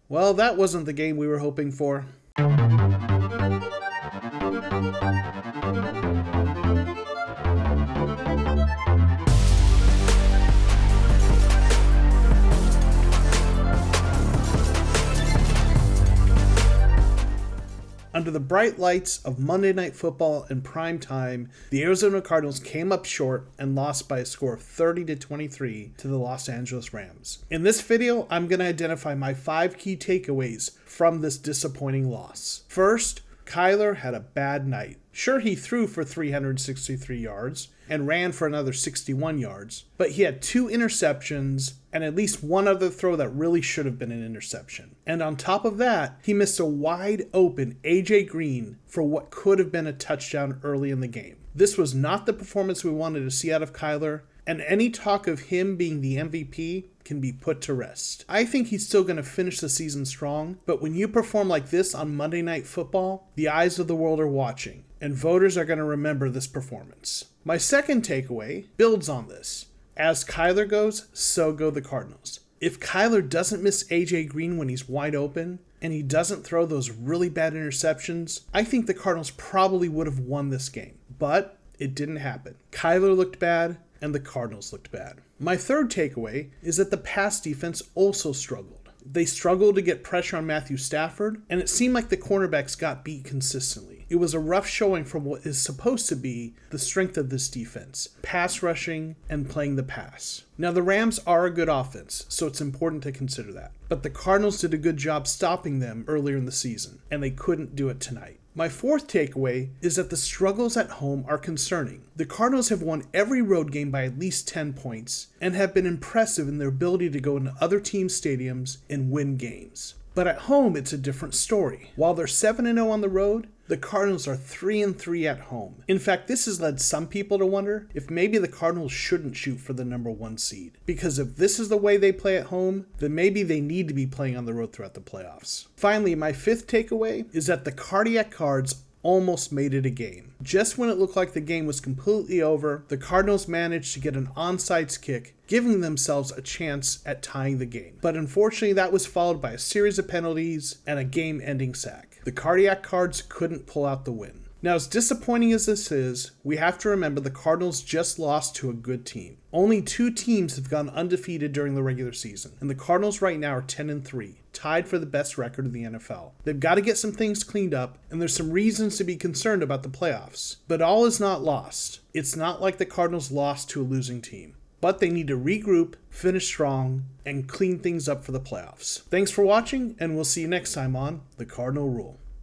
Well, that wasn't the game we were hoping for. Under the bright lights of Monday Night Football in prime time, the Arizona Cardinals came up short and lost by a score of 30-23 to the Los Angeles Rams. In this video, I'm going to identify my 5 key takeaways from this disappointing loss. First, Kyler had a bad night. Sure, he threw for 363 yards and ran for another 61 yards, but he had 2 interceptions and at least one other throw that really should have been an interception. And on top of that, he missed a wide open A.J. Green for what could have been a touchdown early in the game. This was not the performance we wanted to see out of Kyler, and any talk of him being the MVP can be put to rest. I think he's still going to finish the season strong, but when you perform like this on Monday Night Football, the eyes of the world are watching, and voters are going to remember this performance. My second takeaway builds on this. As Kyler goes, so go the Cardinals. If Kyler doesn't miss A.J. Green when he's wide open, and he doesn't throw those really bad interceptions, I think the Cardinals probably would have won this game. But it didn't happen. Kyler looked bad, and the Cardinals looked bad. My third takeaway is that the pass defense also struggled. They struggled to get pressure on Matthew Stafford, and it seemed like the cornerbacks got beat consistently. It was a rough showing from what is supposed to be the strength of this defense, pass rushing and playing the pass. Now, the Rams are a good offense, so it's important to consider that. But the Cardinals did a good job stopping them earlier in the season, and they couldn't do it tonight. My fourth takeaway is that the struggles at home are concerning. The Cardinals have won every road game by at least 10 points and have been impressive in their ability to go into other teams' stadiums and win games. But at home, it's a different story. While they're 7-0 on the road, the Cardinals are 3-3 at home. In fact, this has led some people to wonder if maybe the Cardinals shouldn't shoot for the number 1 seed. Because if this is the way they play at home, then maybe they need to be playing on the road throughout the playoffs. Finally, my fifth takeaway is that the Cardiac Cards almost made it a game. Just when it looked like the game was completely over, the Cardinals managed to get an onside kick, giving themselves a chance at tying the game. But unfortunately, that was followed by a series of penalties and a game-ending sack. The Cardiac Cards couldn't pull out the win. Now, as disappointing as this is, we have to remember the Cardinals just lost to a good team. Only 2 teams have gone undefeated during the regular season, and the Cardinals right now are 10-3, tied for the best record in the NFL. They've got to get some things cleaned up, and there's some reasons to be concerned about the playoffs. But all is not lost. It's not like the Cardinals lost to a losing team. But they need to regroup, finish strong, and clean things up for the playoffs. Thanks for watching, and we'll see you next time on The Cardinal Rule.